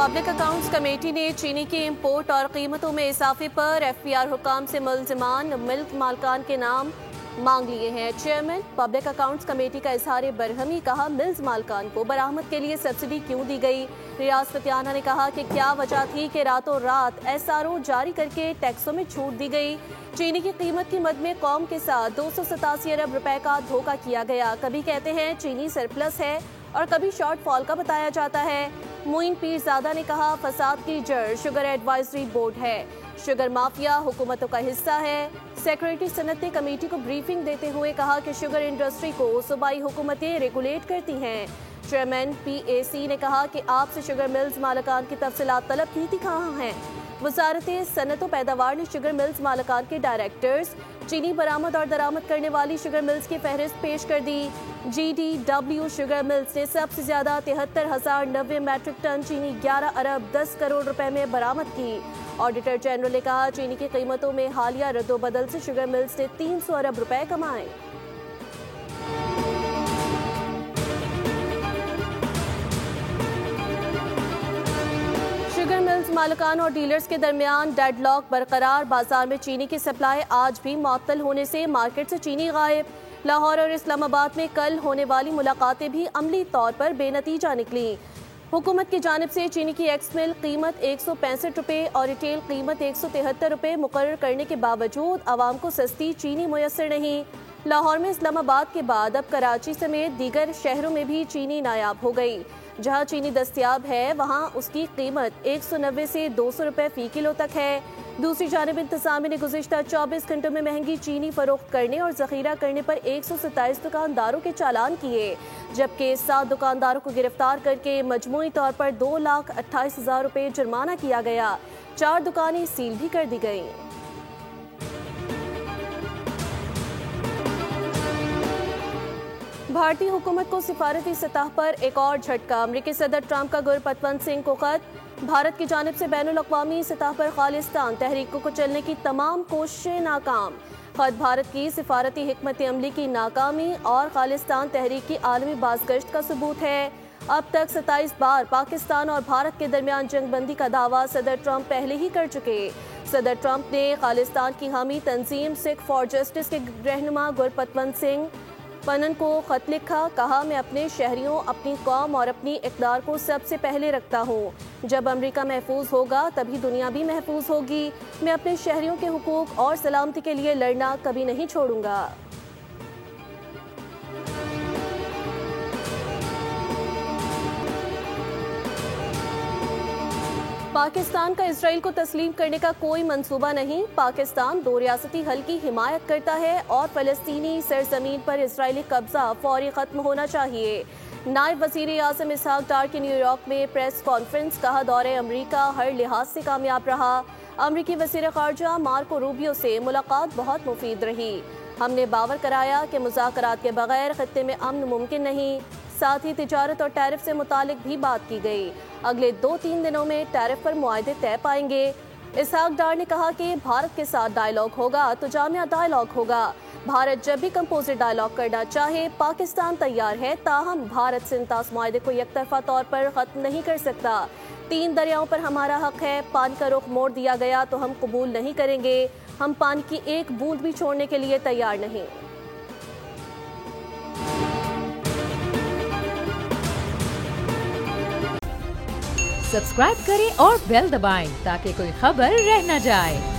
Public accounts committee ने चीनी की इंपोर्ट और कीमतों में इजाफे पर एफपीआर हुकाम से मुल्जिमान मिल्क मालकान के नाम मांग लिए हैं। चेयरमैन पब्लिक अकाउंट्स कमेटी का इजहार बरहमी, कहा मिल्स मालकान को बरामद के लिए सब्सिडी क्यों दी गई। रियाज फतियाना ने कहा कि क्या वजह थी कि रातों रात एसआरओ जारी करके टैक्सों में छूट दी गई। चीनी की कीमत की मद में कौम के साथ 287 अरब रुपए का धोखा किया गया। कभी कहते हैं चीनी सरप्लस है और कभी शॉर्टफॉल का बताया जाता है। मोइन पीरजादा ने कहा फसाद की जड़ शुगर एडवाइजरी बोर्ड है, शुगर माफिया हुकूमतों का हिस्सा है। सेक्रेटरी सनत ने कमेटी को ब्रीफिंग देते हुए कहा कि शुगर इंडस्ट्री को सूबाई हुकूमतें रेगुलेट करती हैं। चेयरमैन पीएसी ने कहा कि आपसे शुगर मिल्स मालकान की तफसीलात तलब की थी, कहाँ हैं। वजारत सनत व पैदावार ने शुगर मिल्स मालकान के डायरेक्टर्स, चीनी बरामद और दरामद करने वाली शुगर मिल्स की फहरिस्त पेश कर दी। GDW शुगर मिल्स ने सबसे ज्यादा 73,090 मैट्रिक टन चीनी 11 अरब 10 करोड़ रुपए में बरामद की। ऑडिटर जनरल ने कहा चीनी की कीमतों में हालिया रद्दोबदल से शुगर मिल्स ने 300 अरब रुपए कमाए। शुगर मिल्स मालिकान और डीलर्स के दरमियान डेडलॉक बरकरार। बाजार में चीनी की सप्लाई आज भी मुअत्तल होने से मार्केट से चीनी गायब। लाहौर और इस्लामाबाद में कल होने वाली मुलाकातें भी अमली तौर पर बेनतीजा निकली। हुकूमत की जानिब से चीनी की एक्स मिल कीमत 165 रुपये और रिटेल कीमत 173 रुपये मुकर्रर करने के बावजूद आवाम को सस्ती चीनी मुयस्सर नहीं। लाहौर में इस्लामाबाद के बाद अब कराची समेत दीगर शहरों में भी चीनी नायाब हो गई। जहां चीनी दस्तयाब है वहां उसकी कीमत 190 से 200 रुपये फी किलो तक है। दूसरी जानिब इंतजामिया ने गुज़िश्ता 24 घंटों में महंगी चीनी फरोख्त करने और जखीरा करने पर 127 दुकानदारों के चालान किए, जबकि 7 दुकानदारों को गिरफ्तार करके मजमूई तौर पर 2,28,000 रुपये जुर्माना किया गया। 4 दुकानें सील भी कर दी गईं। भारतीय हुकूमत को सिफारती सतह पर एक और झटका। अमरीकी सदर ट्रंप का गुरपतवंत सिंह को खत। भारत की जानिब से बैनुल अक़वामी सतह पर खालिस्तान तहरीक को कुचलने की तमाम कोशिशें नाकाम। खत भारत की सिफारती हिकमत अमली की नाकामी और खालिस्तान तहरीक की आलमी बाज़गश्त का सबूत है। अब तक 27 बार पाकिस्तान और भारत के दरमियान जंगबंदी का दावा सदर ट्रंप पहले ही कर चुके। सदर ट्रंप ने खालिस्तान की हामी तंजीम सिख फॉर जस्टिस के रहनुमा गुरपतवंत सिंह पनन को खत लिखा। कहा मैं अपने शहरियों, अपनी कौम और अपनी इक़दार को सबसे पहले रखता हूँ। जब अमेरिका महफूज होगा तभी दुनिया भी महफूज होगी। मैं अपने शहरियों के हुकूक और सलामती के लिए लड़ना कभी नहीं छोड़ूंगा। पाकिस्तान का इसराइल को तस्लीम करने का कोई मंसूबा नहीं। पाकिस्तान 2 रियासती हल की हिमायत करता है और फ़लस्तीनी सरजमीन पर इसराइली कब्जा फौरी ख़त्म होना चाहिए। नायब वज़ीर आज़म इसहाक डार की न्यूयॉर्क में प्रेस कॉन्फ्रेंस। कहा दौरे अमरीका हर लिहाज से कामयाब रहा। अमरीकी वज़ीर ख़ारजा मार्को रूबियो से मुलाकात बहुत मुफीद रही। हमने बावर कराया कि मुज़ाकरात के बगैर खत्ते में अमन मुमकिन नहीं। साथ ही तिजारत और टैरिफ से मुतालिक भी बात की गई। अगले 2-3 दिनों में टैरिफ पर मुआहदे तय पाएंगे। इसहाक डार ने कहा कि भारत के साथ डायलॉग होगा तो जामिया डायलॉग होगा। भारत जब भी कंपोजिट डायलॉग करना चाहे पाकिस्तान तैयार है, ताहम भारत से इंतास मुआहदे को एकतरफा तौर पर खत्म नहीं कर सकता। 3 दरियाओं पर हमारा हक है। पानी का रुख मोड़ दिया गया तो हम कबूल नहीं करेंगे। हम पानी की एक बूंद भी छोड़ने के लिए तैयार नहीं। सब्सक्राइब करें और बेल दबाएं ताकि कोई खबर रह न जाए।